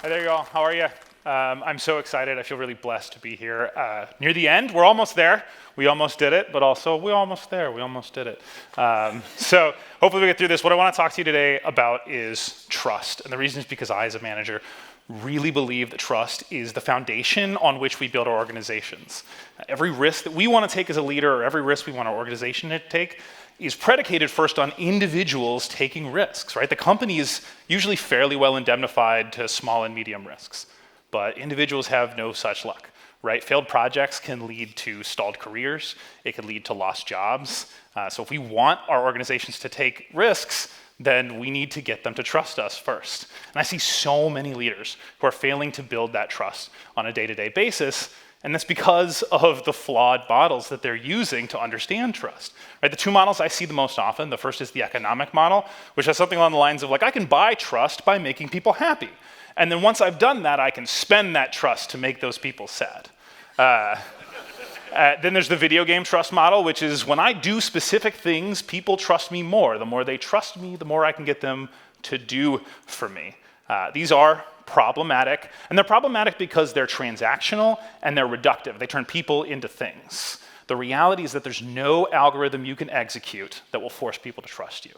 Hi there, y'all. How are you? I'm so excited. I feel really blessed to be here. Near the end, we're almost there. We almost did it, but also we're almost there. We almost did it. So hopefully we get through this. What I want to talk to you today about is trust. And the reason is because I, as a manager, really believe that trust is the foundation on which we build our organizations. Every risk that we want to take as a leader, or every risk we want our organization to take, is predicated first on individuals taking risks, right? The company is usually fairly well indemnified to small and medium risks, but individuals have no such luck, right? Failed projects can lead to stalled careers. It can lead to lost jobs. So if we want our organizations to take risks, then we need to get them to trust us first. And I see so many leaders who are failing to build that trust on a day-to-day basis, and that's because of the flawed models that they're using to understand trust. Right? The two models I see the most often, the first is the economic model, which has something along the lines of like, I can buy trust by making people happy. And then once I've done that, I can spend that trust to make those people sad. Then there's the video game trust model, which is when I do specific things, people trust me more. The more they trust me, the more I can get them to do for me. These are problematic, and they're problematic because they're transactional and they're reductive. They turn people into things. The reality is that there's no algorithm you can execute that will force people to trust you.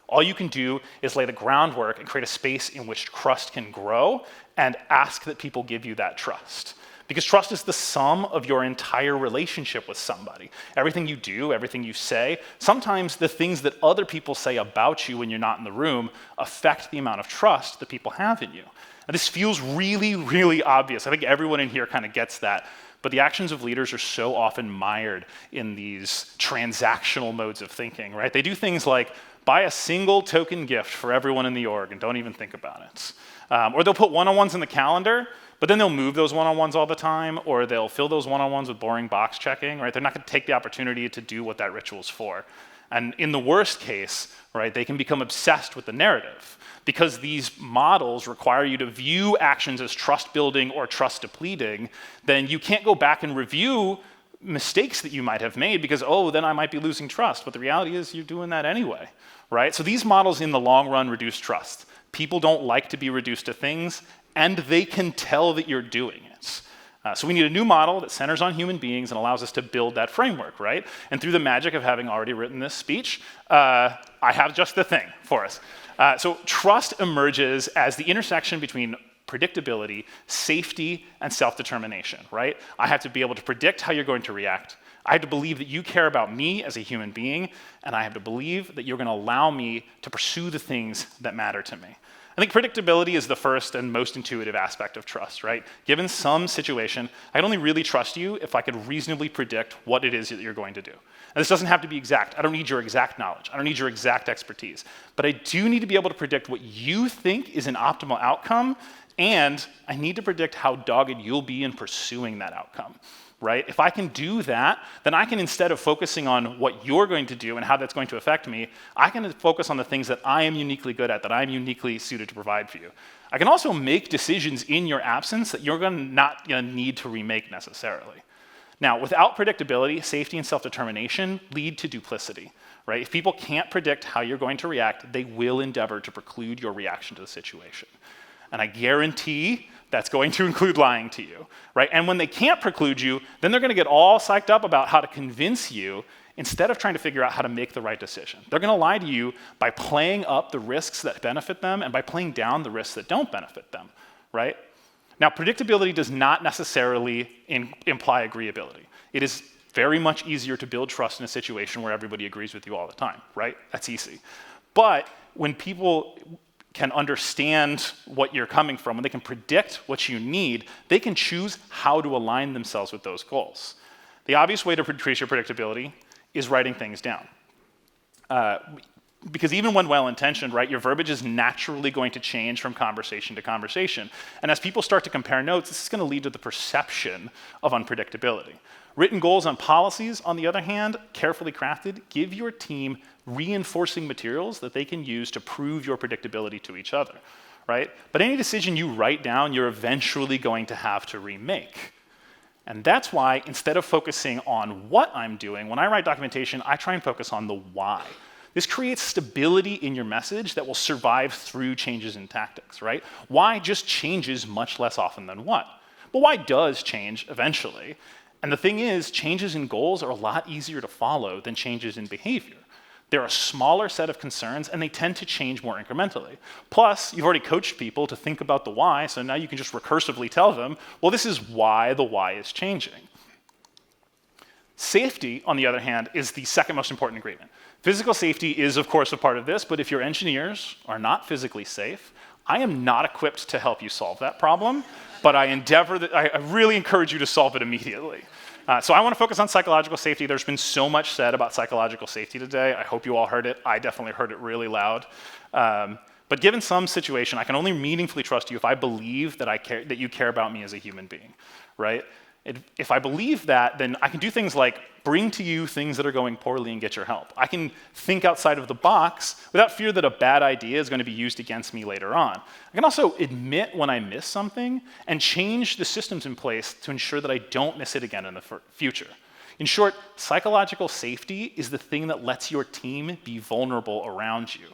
All you can do is lay the groundwork and create a space in which trust can grow and ask that people give you that trust. Because trust is the sum of your entire relationship with somebody. Everything you do, everything you say, sometimes the things that other people say about you when you're not in the room affect the amount of trust that people have in you. And this feels really, really obvious. I think everyone in here kind of gets that. But the actions of leaders are so often mired in these transactional modes of thinking, right? They do things like buy a single token gift for everyone in the org and don't even think about it. Or they'll put one-on-ones in the calendar, but then they'll move those one-on-ones all the time, or they'll fill those one-on-ones with boring box checking, right? They're not going to take the opportunity to do what that ritual's for. And in the worst case, right, they can become obsessed with the narrative because these models require you to view actions as trust building or trust depleting. Then you can't go back and review mistakes that you might have made because, oh, then I might be losing trust. But the reality is you're doing that anyway, right? So these models in the long run reduce trust. People don't like to be reduced to things, and they can tell that you're doing it. So we need a new model that centers on human beings and allows us to build that framework, right? And through the magic of having already written this speech, I have just the thing for us. So trust emerges as the intersection between predictability, safety, and self-determination, right? I have to be able to predict how you're going to react. I have to believe that you care about me as a human being, and I have to believe that you're going to allow me to pursue the things that matter to me. I think predictability is the first and most intuitive aspect of trust, right? Given some situation, I can only really trust you if I could reasonably predict what it is that you're going to do. And this doesn't have to be exact. I don't need your exact knowledge. I don't need your exact expertise. But I do need to be able to predict what you think is an optimal outcome, and I need to predict how dogged you'll be in pursuing that outcome. Right? If I can do that, then I can, instead of focusing on what you're going to do and how that's going to affect me, I can focus on the things that I am uniquely good at, that I'm uniquely suited to provide for you. I can also make decisions in your absence that you're not going to need to remake necessarily. Now, without predictability, safety and self-determination lead to duplicity. Right? If people can't predict how you're going to react, they will endeavor to preclude your reaction to the situation. And I guarantee that's going to include lying to you, right? And when they can't preclude you, then they're going to get all psyched up about how to convince you instead of trying to figure out how to make the right decision. They're going to lie to you by playing up the risks that benefit them and by playing down the risks that don't benefit them, right? Now, predictability does not necessarily imply agreeability. It is very much easier to build trust in a situation where everybody agrees with you all the time, right? That's easy. But when people can understand what you're coming from, when they can predict what you need, they can choose how to align themselves with those goals. The obvious way to increase your predictability is writing things down. Because even when well-intentioned, right, your verbiage is naturally going to change from conversation to conversation. And as people start to compare notes, this is going to lead to the perception of unpredictability. Written goals on policies, on the other hand, carefully crafted, give your team reinforcing materials that they can use to prove your predictability to each other, right? But any decision you write down, you're eventually going to have to remake. And that's why, instead of focusing on what I'm doing, when I write documentation, I try and focus on the why. This creates stability in your message that will survive through changes in tactics, right? Why just changes much less often than what? But why does change eventually? And the thing is, changes in goals are a lot easier to follow than changes in behavior. They're a smaller set of concerns, and they tend to change more incrementally. Plus, you've already coached people to think about the why, so now you can just recursively tell them, well, this is why the why is changing. Safety, on the other hand, is the second most important ingredient. Physical safety is, of course, a part of this, but if your engineers are not physically safe, I am not equipped to help you solve that problem, but I really encourage you to solve it immediately. So I want to focus on psychological safety. There's been so much said about psychological safety today. I hope you all heard it. I definitely heard it really loud. But given some situation, I can only meaningfully trust you if I believe that you care about me as a human being, right? If I believe that, then I can do things like bring to you things that are going poorly and get your help. I can think outside of the box without fear that a bad idea is going to be used against me later on. I can also admit when I miss something and change the systems in place to ensure that I don't miss it again in the future. In short, psychological safety is the thing that lets your team be vulnerable around you.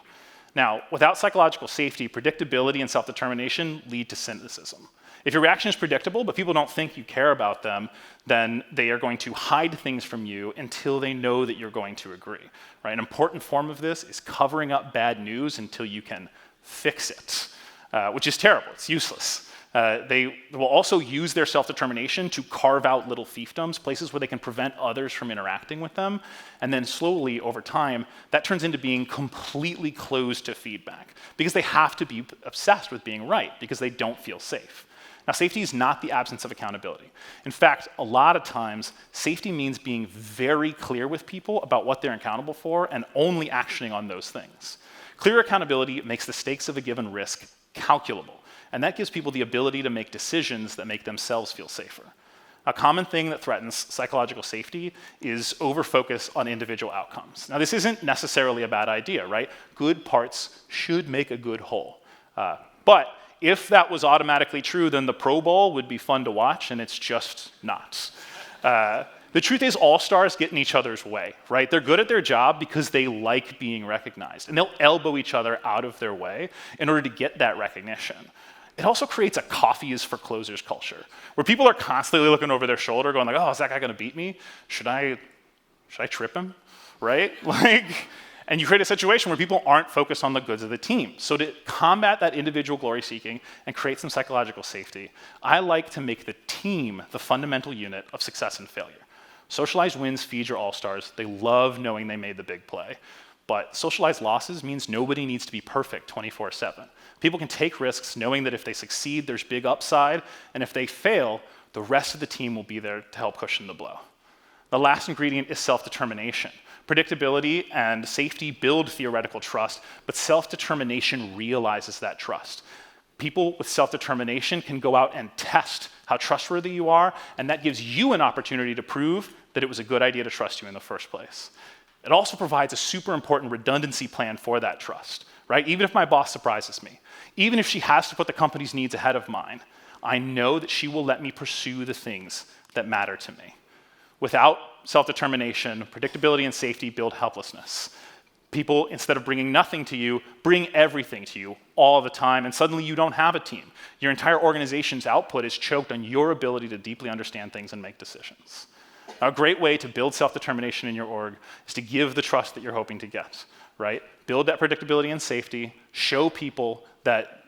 Now, without psychological safety, predictability and self-determination lead to cynicism. If your reaction is predictable, but people don't think you care about them, then they are going to hide things from you until they know that you're going to agree. Right? An important form of this is covering up bad news until you can fix it, which is terrible. It's useless. They will also use their self-determination to carve out little fiefdoms, places where they can prevent others from interacting with them. And then slowly, over time, that turns into being completely closed to feedback because they have to be obsessed with being right because they don't feel safe. Now, safety is not the absence of accountability. In fact, a lot of times, safety means being very clear with people about what they're accountable for and only actioning on those things. Clear accountability makes the stakes of a given risk calculable, and that gives people the ability to make decisions that make themselves feel safer. A common thing that threatens psychological safety is over-focus on individual outcomes. Now, this isn't necessarily a bad idea, right? Good parts should make a good whole. But if that was automatically true, then the Pro Bowl would be fun to watch, and it's just not. The truth is all-stars get in each other's way, right? They're good at their job because they like being recognized, and they'll elbow each other out of their way in order to get that recognition. It also creates a coffee is for closers culture, where people are constantly looking over their shoulder going like, oh, is that guy gonna beat me? Should I trip him, right? And you create a situation where people aren't focused on the goods of the team. So to combat that individual glory seeking and create some psychological safety, I like to make the team the fundamental unit of success and failure. Socialized wins feed your all-stars. They love knowing they made the big play. But socialized losses means nobody needs to be perfect 24/7. People can take risks knowing that if they succeed, there's big upside, and if they fail, the rest of the team will be there to help cushion the blow. The last ingredient is self-determination. Predictability and safety build theoretical trust, but self-determination realizes that trust. People with self-determination can go out and test how trustworthy you are, and that gives you an opportunity to prove that it was a good idea to trust you in the first place. It also provides a super important redundancy plan for that trust, right? Even if my boss surprises me, even if she has to put the company's needs ahead of mine, I know that she will let me pursue the things that matter to me. Without self-determination, predictability and safety build helplessness. People, instead of bringing nothing to you, bring everything to you all the time, and suddenly you don't have a team. Your entire organization's output is choked on your ability to deeply understand things and make decisions. A great way to build self-determination in your org is to give the trust that you're hoping to get, right? Build that predictability and safety, show people that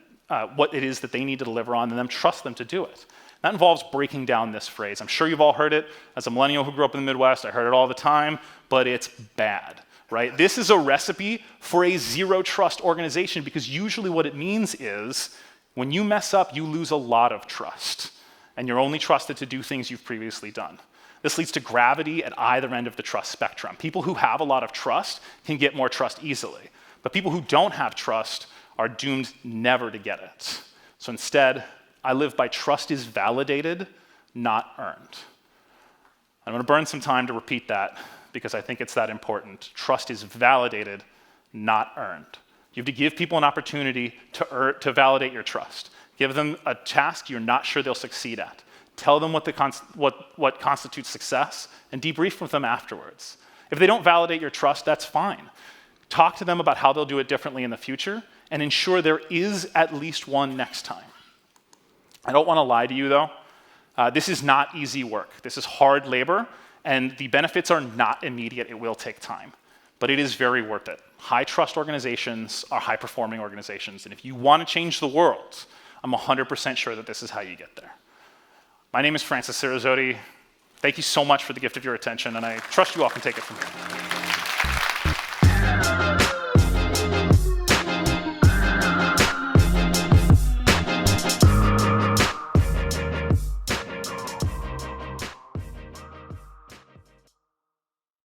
what it is that they need to deliver on, and then trust them to do it. That involves breaking down this phrase. I'm sure you've all heard it. As a millennial who grew up in the Midwest, I heard it all the time, but it's bad, right? This is a recipe for a zero-trust organization because usually what it means is when you mess up, you lose a lot of trust, and you're only trusted to do things you've previously done. This leads to gravity at either end of the trust spectrum. People who have a lot of trust can get more trust easily, but people who don't have trust are doomed never to get it. So instead, I live by trust is validated, not earned. I'm going to burn some time to repeat that because I think it's that important. Trust is validated, not earned. You have to give people an opportunity to validate your trust. Give them a task you're not sure they'll succeed at. Tell them what constitutes success and debrief with them afterwards. If they don't validate your trust, that's fine. talk to them about how they'll do it differently in the future, and ensure there is at least one next time. I don't want to lie to you, though. This is not easy work. This is hard labor, and the benefits are not immediate. It will take time. But it is very worth it. High-trust organizations are high-performing organizations, and if you want to change the world, I'm 100% sure that this is how you get there. My name is Francis Sirizotti. Thank you so much for the gift of your attention, and I trust you all can take it from here.